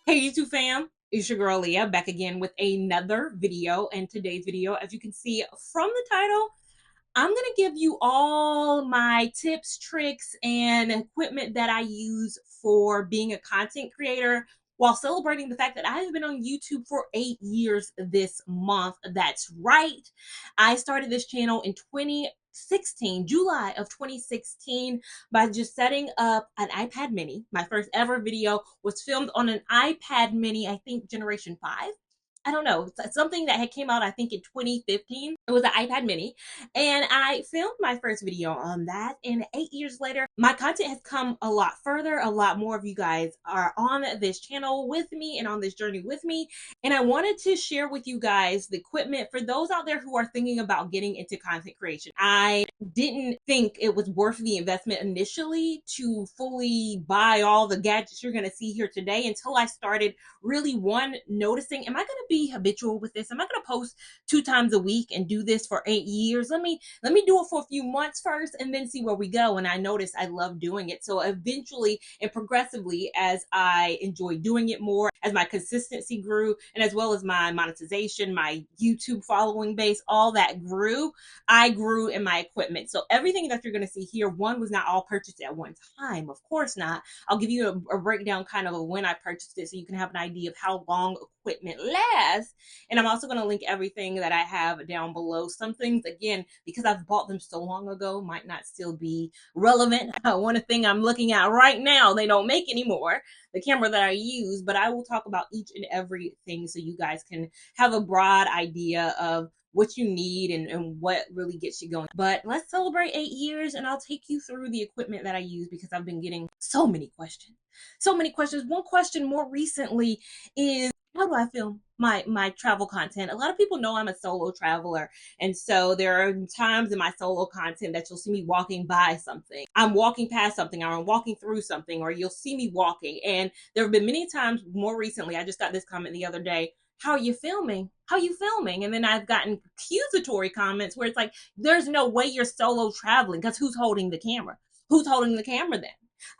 Hey YouTube fam, it's your girl Leah back again with another video. And today's video, as you can see from the title, I'm gonna give you all my tips, tricks, and equipment that I use for being a content creator while celebrating the fact that I've been on YouTube for 8 years this month. That's right. I started this channel in 2016, July of 2016, by just setting up an iPad mini. My first ever video was filmed on an iPad mini, I think generation 5. I don't know, something that had came out, I think, in 2015. It was an iPad mini, and I filmed my first video on that. And 8 years later, my content has come a lot further. A lot more of you guys are on this channel with me and on this journey with me. And I wanted to share with you guys the equipment for those out there who are thinking about getting into content creation. I didn't think it was worth the investment initially to fully buy all the gadgets you're going to see here today until I started really noticing, am I going to be habitual with this? Am I going to post 2 times a week and do this for 8 years? Let me do it for a few months first and then see where we go. And I noticed I love doing it. So eventually and progressively, as I enjoyed doing it more, as my consistency grew, and as well as my monetization, my YouTube following base, all that grew, I grew in my equipment. So everything that you're going to see here, one, was not all purchased at one time. Of course not. I'll give you a breakdown kind of when I purchased it so you can have an idea of how long equipment lasts. And I'm also going to link everything that I have down below. Some things, again, because I've bought them so long ago, might not still be relevant. One thing I'm looking at right now, they don't make anymore, the camera that I use, but I will talk about each and everything so you guys can have a broad idea of what you need and what really gets you going. But let's celebrate 8 years and I'll take you through the equipment that I use because I've been getting so many questions. So many questions. One question more recently is, how do I film my travel content? A lot of people know I'm a solo traveler, and so there are times in my solo content that you'll see me walking by something. I'm walking past something, or I'm walking through something, or you'll see me walking. And there have been many times more recently, I just got this comment the other day, how are you filming? How are you filming? And then I've gotten accusatory comments where it's like, there's no way you're solo traveling, because who's holding the camera? Who's holding the camera then?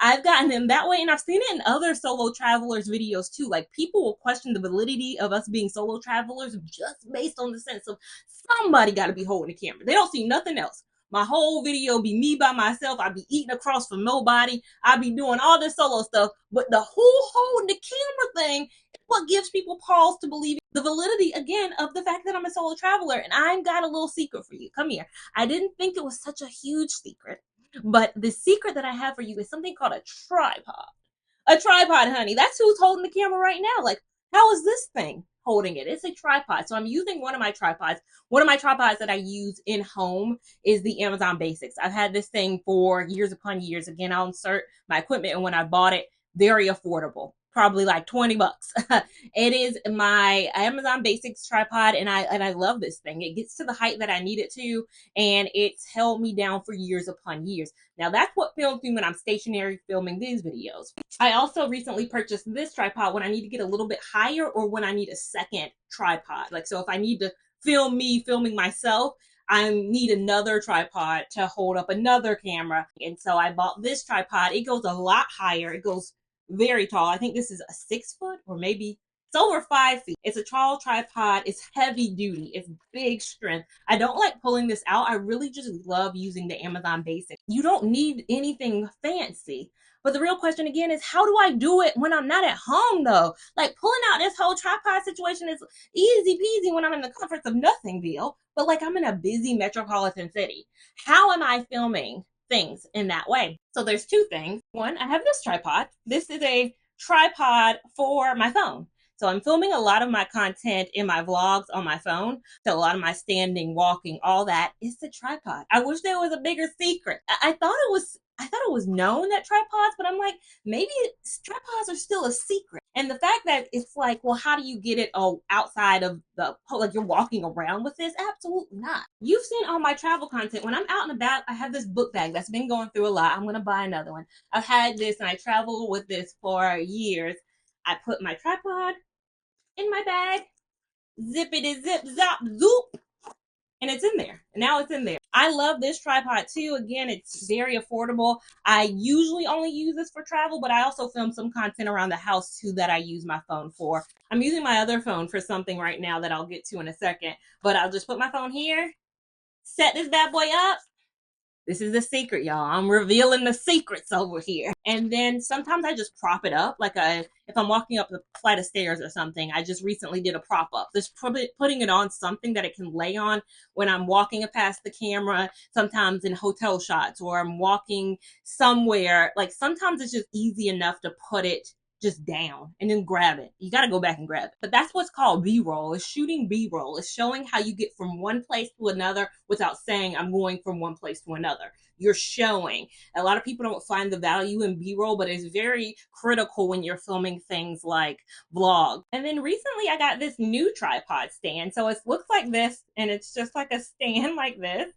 I've gotten them that way, and I've seen it in other solo travelers videos too. Like, people will question the validity of us being solo travelers just based on the sense of somebody got to be holding the camera. They don't see nothing else. My whole video be me by myself. I be eating across from nobody. I be doing all this solo stuff, but the whole holding the camera thing is what gives people pause to believe the validity, again, of the fact that I'm a solo traveler. And I've got a little secret for you. Come here. I didn't think it was such a huge secret, but the secret that I have for you is something called a tripod. A tripod, honey. That's who's holding the camera right now. Like, how is this thing holding it? It's a tripod. So I'm using one of my tripods. One of my tripods that I use in home is the Amazon Basics. I've had this thing for years upon years. Again, I'll insert my equipment, and when I bought it, very affordable. Probably like 20 bucks. It is my Amazon Basics tripod, and I love this thing. It gets to the height that I need it to, and it's held me down for years upon years. Now, that's what films me when I'm stationary filming these videos. I also recently purchased this tripod when I need to get a little bit higher, or when I need a second tripod. Like, so if I need to film me filming myself, I need another tripod to hold up another camera. And so I bought this tripod. It goes a lot higher. It goes very tall. I think this is a 6 foot, or maybe it's over 5 feet. It's a tall tripod. It's heavy duty. It's big strength. I don't like pulling this out. I really just love using the Amazon Basics. You don't need anything fancy. But the real question again is, how do I do it when I'm not at home though? Like, pulling out this whole tripod situation is easy peasy when I'm in the comforts of Nothingville, but like, I'm in a busy metropolitan city. How am I filming things in that way? So there's two things. One, I have this tripod. This is a tripod for my phone. So I'm filming a lot of my content in my vlogs on my phone. So a lot of my standing, walking, all that is the tripod. I wish there was a bigger secret. I thought it was known that tripods, but I'm like, maybe tripods are still a secret. And the fact that it's like, well, how do you get it outside of like, you're walking around with this? Absolutely not. You've seen all my travel content. When I'm out and about, I have this book bag that's been going through a lot. I'm going to buy another one. I've had this and I travel with this for years. I put my tripod in my bag, zippity zip zop zoop, and it's in there. And now it's in there. I love this tripod too. Again, it's very affordable. I usually only use this for travel, but I also film some content around the house too that I use my phone for. I'm using my other phone for something right now that I'll get to in a second, but I'll just put my phone here, set this bad boy up. This is the secret, y'all. I'm revealing the secrets over here. And then sometimes I just prop it up. If I'm walking up a flight of stairs or something, I just recently did a prop up. Just putting it on something that it can lay on when I'm walking past the camera, sometimes in hotel shots, or I'm walking somewhere. Like sometimes it's just easy enough to put it just down and then grab it. You got to go back and grab it. But that's what's called B-roll. It's shooting B-roll. It's showing how you get from one place to another without saying I'm going from one place to another. You're showing. A lot of people don't find the value in B-roll, but it's very critical when you're filming things like vlogs. And then recently I got this new tripod stand. So it looks like this, and it's just like a stand like this.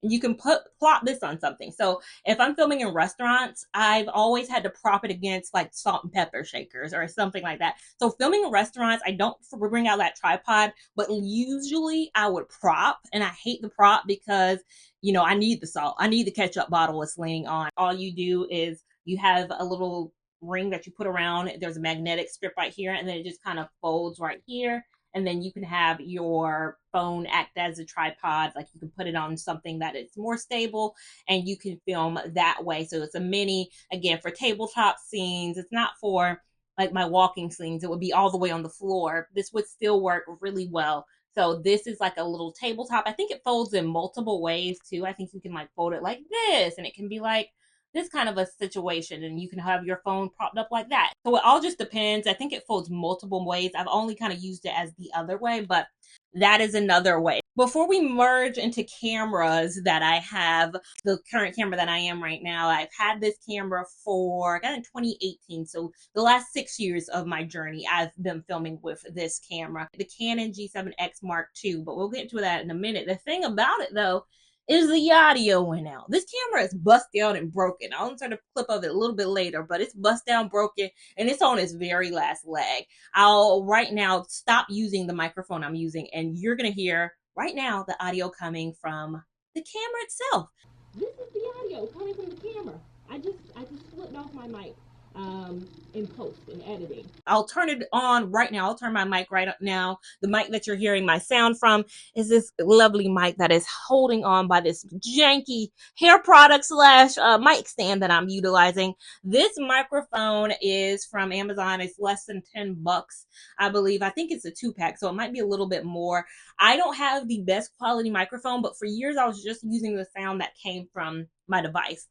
And you can plop this on something. So if I'm filming in restaurants, I've always had to prop it against like salt and pepper shakers or something like that. So filming in restaurants, I don't bring out that tripod, but usually I would prop, and I hate the prop because, you know, I need the salt. I need the ketchup bottle it's leaning on. All you do is you have a little ring that you put around. There's a magnetic strip right here, and then it just kind of folds right here, and then you can have your phone act as a tripod. Like you can put it on something that is more stable, and you can film that way. So it's a mini, again, for tabletop scenes. It's not for like my walking scenes. It would be all the way on the floor. This would still work really well. So this is like a little tabletop. I think it folds in multiple ways too. I think you can like fold it like this, and it can be like this kind of a situation, and you can have your phone propped up like that. So it all just depends. I think it folds multiple ways. I've only kind of used it as the other way, but that is another way. Before we merge into cameras that I have, the current camera that I am right now, I've had this camera for, I got in 2018. So the last 6 years of my journey, I've been filming with this camera, the Canon G7X Mark II, but we'll get into that in a minute. The thing about it though, is the audio went out. This camera is bust down and broken. I'll insert a clip of it a little bit later, but it's bust down, broken, and it's on its very last leg. I'll right now stop using the microphone I'm using, and you're gonna hear right now the audio coming from the camera itself. This is the audio coming from the camera. I just flipped off my mic in post and editing. I'll turn it on right now. I'll turn my mic right up now. The mic that you're hearing my sound from is this lovely mic that is holding on by this janky hair product slash mic stand that I'm utilizing. This microphone is from Amazon. It's less than $10, I believe. I think it's a 2-pack, so it might be a little bit more. I don't have the best quality microphone, but for years I was just using the sound that came from my device.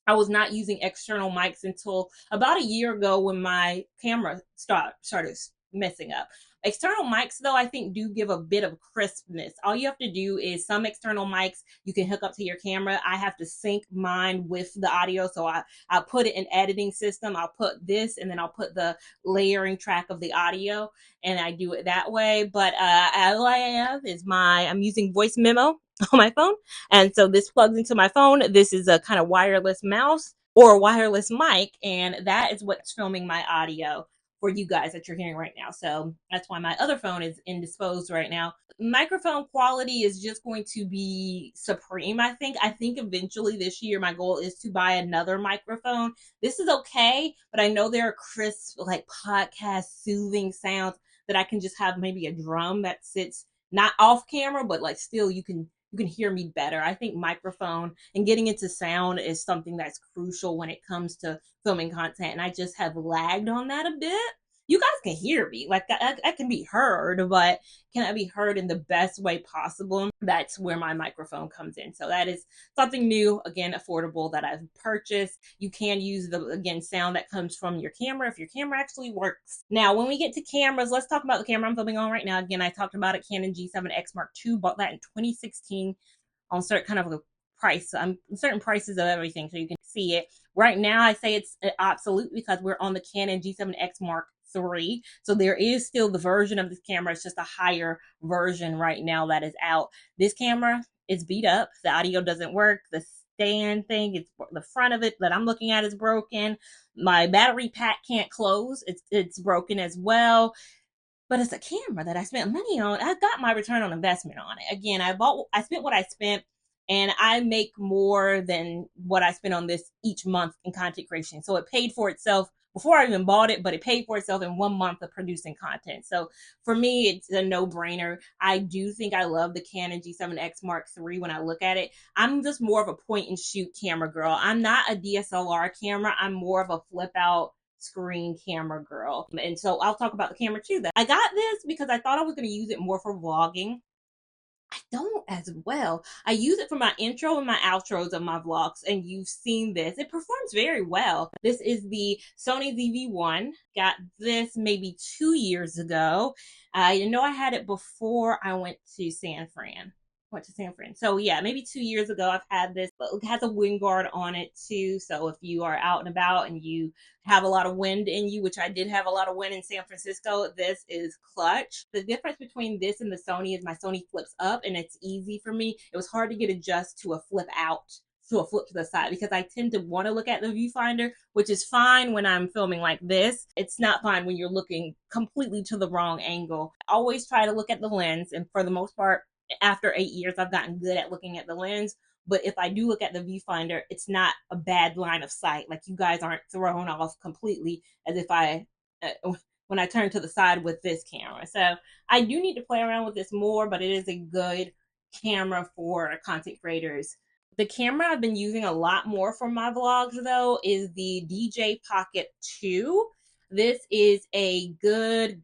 I was not using external mics until about a year ago when my camera started messing up. External mics, though, I think do give a bit of crispness. All you have to do is some external mics you can hook up to your camera. I have to sync mine with the audio, so I'll put it in editing system. I'll put this, and then I'll put the layering track of the audio, and I do it that way. But all I have is I'm using voice memo on my phone. And so this plugs into my phone. This is a kind of wireless mouse or a wireless mic, and that is what's filming my audio for you guys that you're hearing right now. So that's why my other phone is indisposed right now. Microphone quality is just going to be supreme, I think. I think eventually this year my goal is to buy another microphone. This is okay, but I know there are crisp, like podcast soothing sounds that I can just have maybe a drum that sits not off camera, but like still you can hear me better. I think microphone and getting into sound is something that's crucial when it comes to filming content. And I just have lagged on that a bit. You guys can hear me. Like I can be heard, but can I be heard in the best way possible? That's where my microphone comes in. So that is something new, again, affordable that I've purchased. You can use the, again, sound that comes from your camera if your camera actually works. Now, when we get to cameras, let's talk about the camera I'm filming on right now. Again, I talked about it, Canon G7X Mark II. Bought that in 2016 on certain kind of a price. Certain prices of everything, so you can see it. Right now, I say it's obsolete because we're on the Canon G7X Mark III. So there is still the version of this camera. It's just a higher version right now that is out. This camera is beat up. The audio doesn't work. The stand thing, it's the front of it that I'm looking at is broken. My battery pack can't close. It's broken as well. But it's a camera that I spent money on. I got my return on investment on it. Again, I spent what I spent. and I make more than what I spend on this each month in content creation. So it paid for itself before I even bought it, but it paid for itself in 1 month of producing content. So for me, it's a no-brainer. I do think I love the Canon G7X Mark III when I look at it. I'm just more of a point and shoot camera girl. I'm not a DSLR camera. I'm more of a flip out screen camera girl. And so I'll talk about the camera too. That I got this because I thought I was going to use it more for vlogging. I don't as well. I use it for my intro and my outros of my vlogs, and you've seen this. It performs very well. This is the Sony ZV-1. Got this maybe 2 years ago. I know I had it before I went to San Fran. So yeah, maybe 2 years ago I've had this, but it has a wind guard on it too. So if you are out and about and you have a lot of wind in you, which I did have a lot of wind in San Francisco, this is clutch. The difference between this and the Sony is my Sony flips up and it's easy for me. It was hard to get adjust to a flip out, to a flip to the side, because I tend to want to look at the viewfinder, which is fine when I'm filming like this. It's not fine when you're looking completely to the wrong angle. I always try to look at the lens, and for the most part, after 8 years, I've gotten good at looking at the lens. But if I do look at the viewfinder, it's not a bad line of sight. Like, you guys aren't thrown off completely as if when I turn to the side with this camera. So I do need to play around with this more, but it is a good camera for content creators. The camera I've been using a lot more for my vlogs, though, is the DJ Pocket 2. This is a good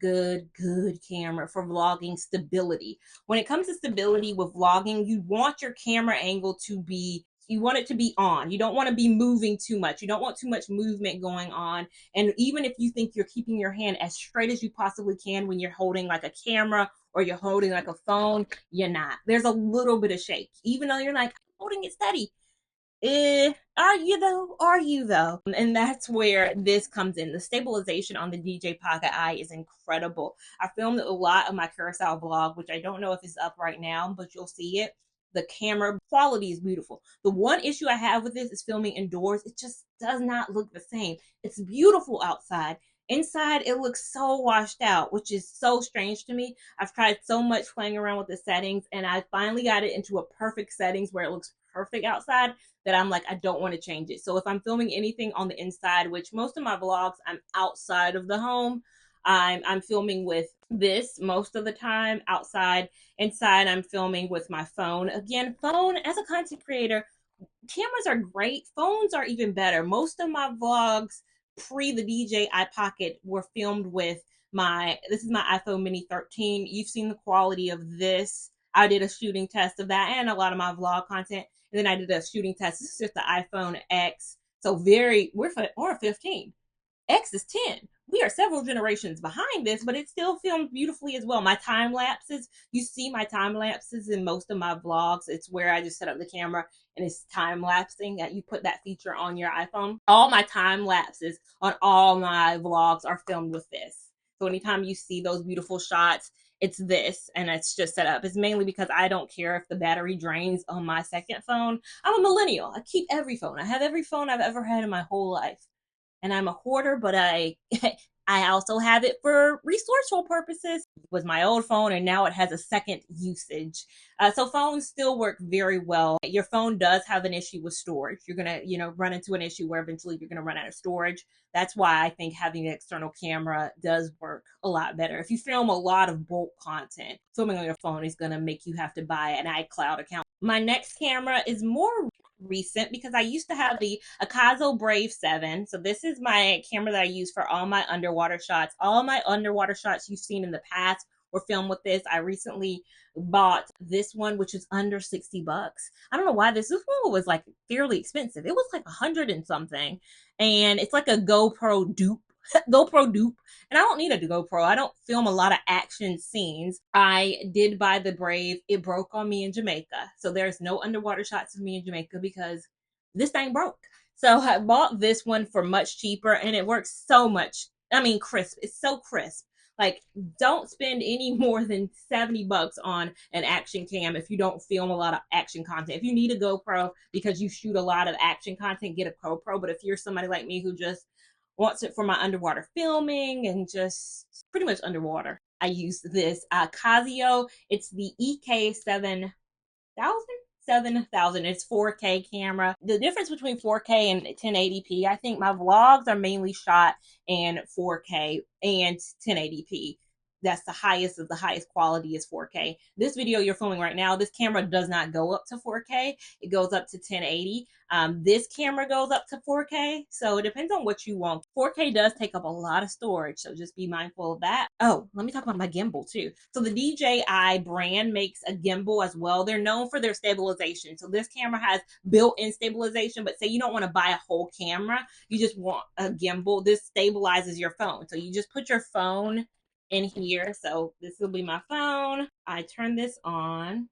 camera for vlogging stability. When it comes to stability with vlogging, you want your camera angle to be, you want it to be on. You don't want to be moving too much. You don't want too much movement going on. And even if you think you're keeping your hand as straight as you possibly can when you're holding like a camera or you're holding like a phone, you're not. There's a little bit of shake. Even though you're like, I'm holding it steady. Are you though? Are you though? And that's where this comes in. The stabilization on the DJ Pocket Eye is incredible. I filmed a lot of my Curacao vlog, which I don't know if it's up right now, but you'll see it. The camera quality is beautiful. The one issue I have with this is filming indoors. It just does not look the same. It's beautiful outside. Inside, it looks so washed out, which is so strange to me. I've tried so much playing around with the settings, and I finally got it into a perfect settings where it looks perfect outside, that I'm like, I don't want to change it. So if I'm filming anything on the inside, which most of my vlogs, I'm outside of the home, I'm filming with this most of the time outside. Inside, I'm filming with my phone. Again, phone, as a content creator, cameras are great. Phones are even better. Most of my vlogs pre the DJI Pocket were filmed with this is my iPhone mini 13. You've seen the quality of this. I did a shooting test of that and a lot of my vlog content. And then I did a shooting test. This is just the iPhone X. So we're 15. X is 10. We are several generations behind this, but it still filmed beautifully as well. My time lapses, you see my time lapses in most of my vlogs. It's where I just set up the camera and it's time lapsing. That you put that feature on your iPhone. All my time lapses on all my vlogs are filmed with this. So anytime you see those beautiful shots, it's this, and it's just set up. It's mainly because I don't care if the battery drains on my second phone. I'm a millennial. I keep every phone. I have every phone I've ever had in my whole life, and I'm a hoarder, but I I also have it for resourceful purposes. It was my old phone, and now it has a second usage. So phones still work very well. Your phone does have an issue with storage. You're gonna, run into an issue where eventually you're gonna run out of storage. That's why I think having an external camera does work a lot better. If you film a lot of bulk content, filming on your phone is gonna make you have to buy an iCloud account. My next camera is more recent because I used to have the Akazo Brave 7. So this is my camera that I use for all my underwater shots. All my underwater shots you've seen in the past were filmed with this. I recently bought this one, which is under 60 bucks. I don't know why this one was like fairly expensive. It was like 100 and something. And it's like a GoPro dupe. GoPro dupe. And I don't need a GoPro. I don't film a lot of action scenes. I did buy the Brave. It broke on me in Jamaica. So there's no underwater shots of me in Jamaica because this thing broke. So I bought this one for much cheaper, and it works so much. I mean, crisp. It's so crisp. Like, don't spend any more than 70 bucks on an action cam if you don't film a lot of action content. If you need a GoPro because you shoot a lot of action content, get a GoPro. But if you're somebody like me who just wants it for my underwater filming and just pretty much underwater, I use this Casio. It's the EK 7000, $7,000. It's 4K camera. The difference between 4K and 1080p, I think my vlogs are mainly shot in 4K and 1080p. That's the highest of the highest quality is 4K. This video you're filming right now, this camera does not go up to 4K. It goes up to 1080. This camera goes up to 4K. So it depends on what you want. 4K does take up a lot of storage, so just be mindful of that. Oh, let me talk about my gimbal too. So the DJI brand makes a gimbal as well. They're known for their stabilization. So this camera has built-in stabilization, but say you don't want to buy a whole camera, you just want a gimbal. This stabilizes your phone. So you just put your phone in here. So this will be my phone. I turn this on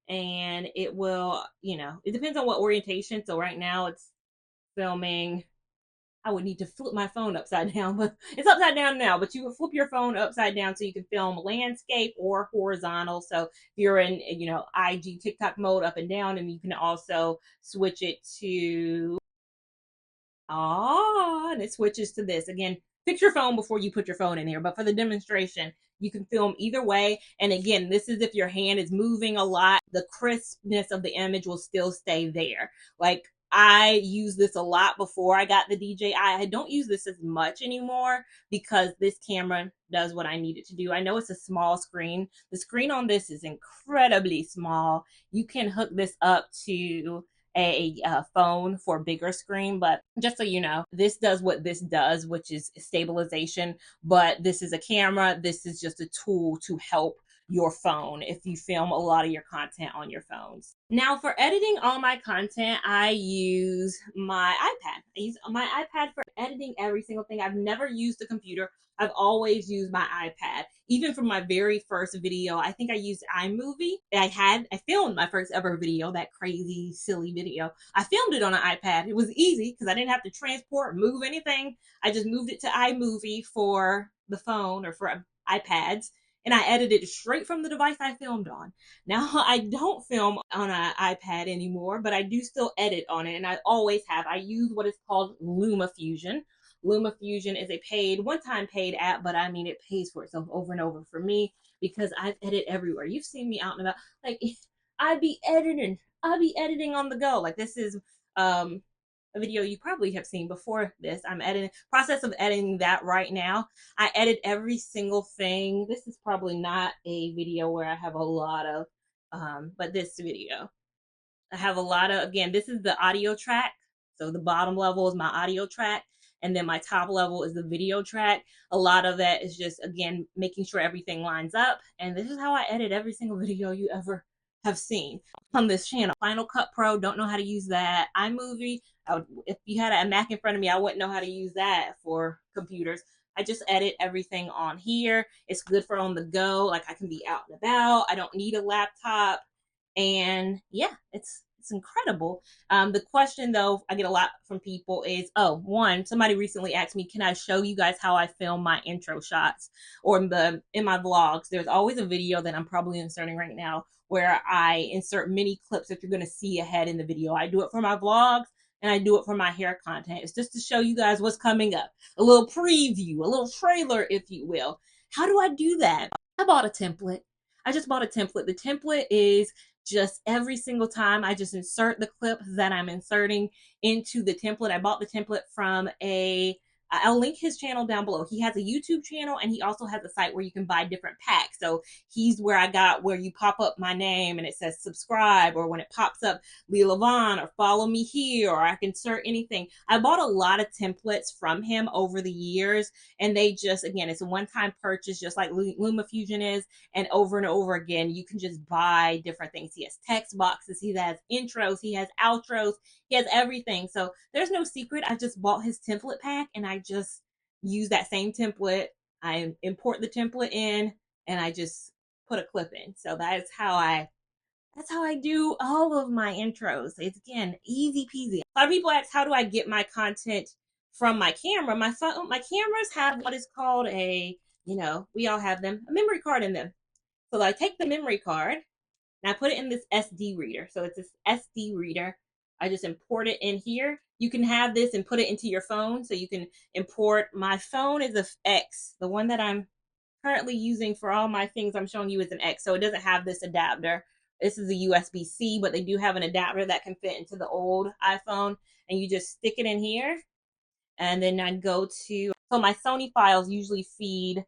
and it will, it depends on what orientation. So right now it's filming. I would need to flip my phone upside down, but it's upside down now. But you would flip your phone upside down so you can film landscape or horizontal. So if you're in, IG, TikTok mode up and down, and you can also switch it to and it switches to this. Again, fix your phone before you put your phone in here. But for the demonstration, you can film either way. And again, this is if your hand is moving a lot, the crispness of the image will still stay there. Like I used this a lot before I got the DJI. I don't use this as much anymore because this camera does what I need it to do. I know it's a small screen. The screen on this is incredibly small. You can hook this up to a phone for bigger screen, but just so you know, this does what this does, which is stabilization. But this is a camera. This is just a tool to help your phone if you film a lot of your content on your phones. Now for editing all my content, I use my iPad. I use my iPad for editing every single thing. I've never used a computer. I've always used my iPad. Even from my very first video, I think I used iMovie. I filmed my first ever video, that crazy, silly video. I filmed it on an iPad. It was easy because I didn't have to transport, move anything. I just moved it to iMovie for the phone or for iPads, and I edited straight from the device I filmed on. Now, I don't film on an iPad anymore, but I do still edit on it, and I always have. I use what is called LumaFusion. LumaFusion is a one-time paid app, but I mean, it pays for itself over and over for me because I've edited everywhere. You've seen me out and about. Like, I'd be editing on the go. Like, this is a video you probably have seen before this. I'm process of editing that right now. I edit every single thing. This is probably not a video where I have a lot of, but this video, I have a lot of, again, this is the audio track. So the bottom level is my audio track. And then my top level is the video track. A lot of that is just, again, making sure everything lines up. And this is how I edit every single video you ever have seen on this channel. Final Cut Pro, don't know how to use that. iMovie, if you had a Mac in front of me, I wouldn't know how to use that for computers. I just edit everything on here. It's good for on the go. Like I can be out and about. I don't need a laptop. And yeah, it's incredible. The question though, I get a lot from people is, one, somebody recently asked me, can I show you guys how I film my intro shots or in my vlogs? There's always a video that I'm probably inserting right now where I insert mini clips that you're going to see ahead in the video. I do it for my vlogs and I do it for my hair content. It's just to show you guys what's coming up, a little preview, a little trailer, if you will. How do I do that? I bought a template. I just bought a template. The template is just every single time I just insert the clip that I'm inserting into the template. I bought the template from I'll link his channel down below. He has a YouTube channel and he also has a site where you can buy different packs. So he's where I got where you pop up my name and it says subscribe, or when it pops up Lia Lavon or follow me here, or I can insert anything. I bought a lot of templates from him over the years, and they just, again, it's a one-time purchase just like LumaFusion is, and over again you can just buy different things. He has text boxes, he has intros, he has outros, he has everything. So there's no secret. I just bought his template pack and I just use that same template. I import the template in and I just put a clip in. So that's how I do all of my intros. It's, again, easy peasy. A lot of people ask, how do I get my content from my camera? My cameras have what is called we all have them, a memory card in them. So I take the memory card and I put it in this SD reader. So it's this SD reader. I just import it in here. You can have this and put it into your phone. So you can import, my phone is a X. The one that I'm currently using for all my things I'm showing you is an X. So it doesn't have this adapter This is a USB-C, but they do have an adapter that can fit into the old iPhone, and you just stick it in here. And then I go to, so my Sony files usually feed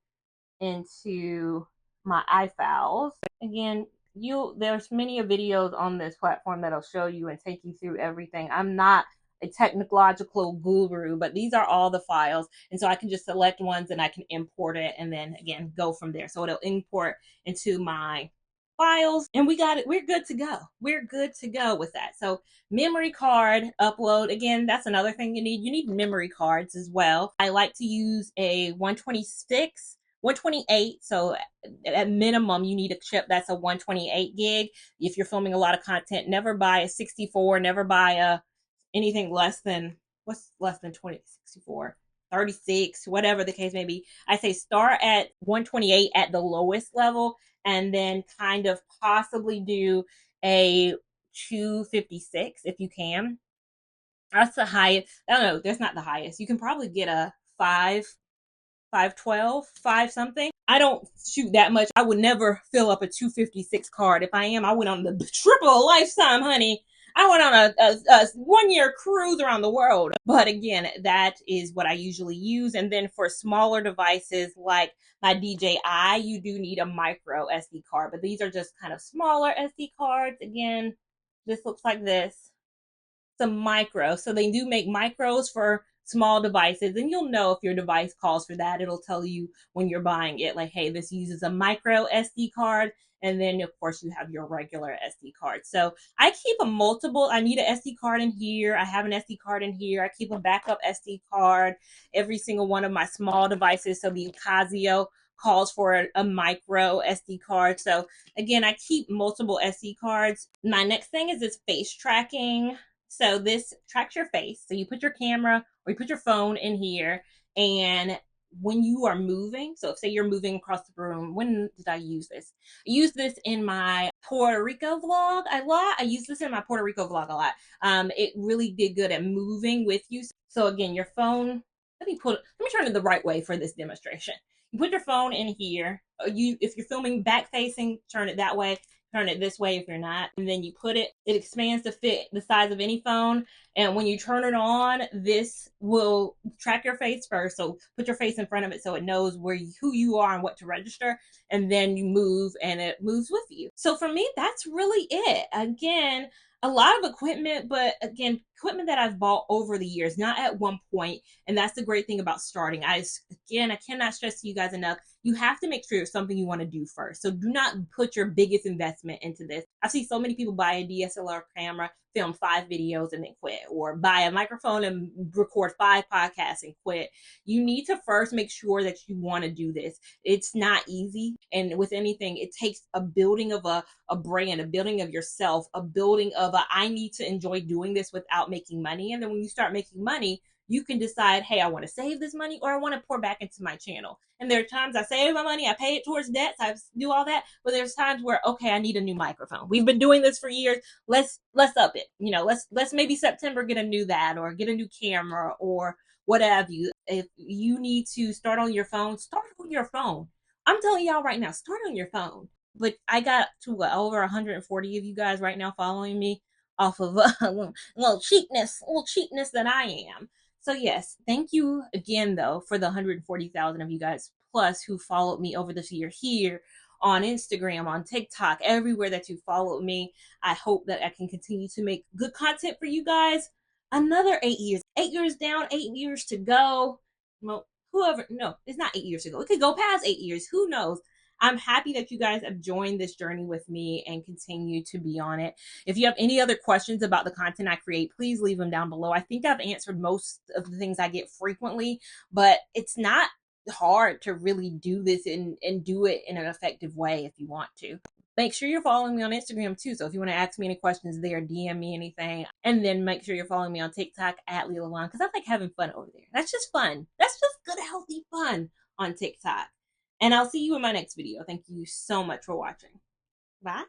into my iFiles. Again, there's many videos on this platform that'll show you and take you through everything. I'm not a technological guru, but these are all the files. And so I can just select ones and I can import it and then again go from there. So it'll import into my files and we got it. We're good to go. We're good to go with that. So memory card upload, again, that's another thing you need. You need memory cards as well. I like to use a 126 128. So at minimum, you need a chip that's a 128 gig. If you're filming a lot of content, never buy a 64, never buy anything less than, what's less than 20, 64, 36, whatever the case may be. I say start at 128 at the lowest level and then kind of possibly do a 256 if you can. That's the highest. I don't know. That's not the highest. You can probably get a 512, 5 something. I don't shoot that much. I would never fill up a 256 card. If I am, I went on the triple a lifetime, honey. I went on a 1-year cruise around the world. But again, that is what I usually use. And then for smaller devices like my DJI, you do need a micro SD card. But these are just kind of smaller SD cards. Again, this looks like this. Some micro. So they do make micros for small devices, and you'll know if your device calls for that. It'll tell you when you're buying it, like, hey, this uses a micro SD card. And then of course you have your regular SD card. So I keep a multiple. I need an SD card in here. I have an SD card in here. I keep a backup SD card. Every single one of my small devices. So the Casio calls for a micro SD card. So again, I keep multiple SD cards. My next thing is this face tracking. So this tracks your face. So you put your camera or you put your phone in here, and when you are moving, so if say you're moving across the room, when did I use this? I use this in my Puerto Rico vlog a lot. I use this in my Puerto Rico vlog a lot. It really did good at moving with you. So again, your phone, let me turn it the right way for this demonstration. You put your phone in here. If you're filming back facing, turn it that way. Turn it this way if you're not. And then you put it expands to fit the size of any phone. And when you turn it on, this will track your face first. So put your face in front of it so it knows who you are and what to register. And then you move and it moves with you. So for me, that's really it. Again, a lot of equipment, but again, equipment that I've bought over the years, not at one point. And that's the great thing about starting. I cannot stress to you guys enough. You have to make sure it's something you want to do first. So do not put your biggest investment into this. I see so many people buy a DSLR camera, film 5 videos and then quit, or buy a microphone and record 5 podcasts and quit. You need to first make sure that you want to do this. It's not easy. And with anything, it takes a building of a brand, a building of yourself, a building of I need to enjoy doing this without making money. And then when you start making money, you can decide, hey, I want to save this money or I want to pour back into my channel. And there are times I save my money, I pay it towards debts, I do all that. But there's times where, okay, I need a new microphone. We've been doing this for years. Let's up it. Let's maybe September get a new that or get a new camera or what have you. If you need to start on your phone, start on your phone. I'm telling y'all right now, start on your phone. But I got to over 140 of you guys right now following me off of a little cheapness that I am. So yes, thank you again though for the 140,000 of you guys plus who followed me over this year here on Instagram, on TikTok, everywhere that you followed me. I hope that I can continue to make good content for you guys. Another 8 years. 8 years down, 8 years to go. Well, no, it's not 8 years to go. It could go past 8 years. Who knows? I'm happy that you guys have joined this journey with me and continue to be on it. If you have any other questions about the content I create, please leave them down below. I think I've answered most of the things I get frequently, but it's not hard to really do this and do it in an effective way if you want to. Make sure you're following me on Instagram too. So if you want to ask me any questions there, DM me anything. And then make sure you're following me on TikTok at Lia Lavon because I like having fun over there. That's just fun. That's just good, healthy fun on TikTok. And I'll see you in my next video. Thank you so much for watching. Bye.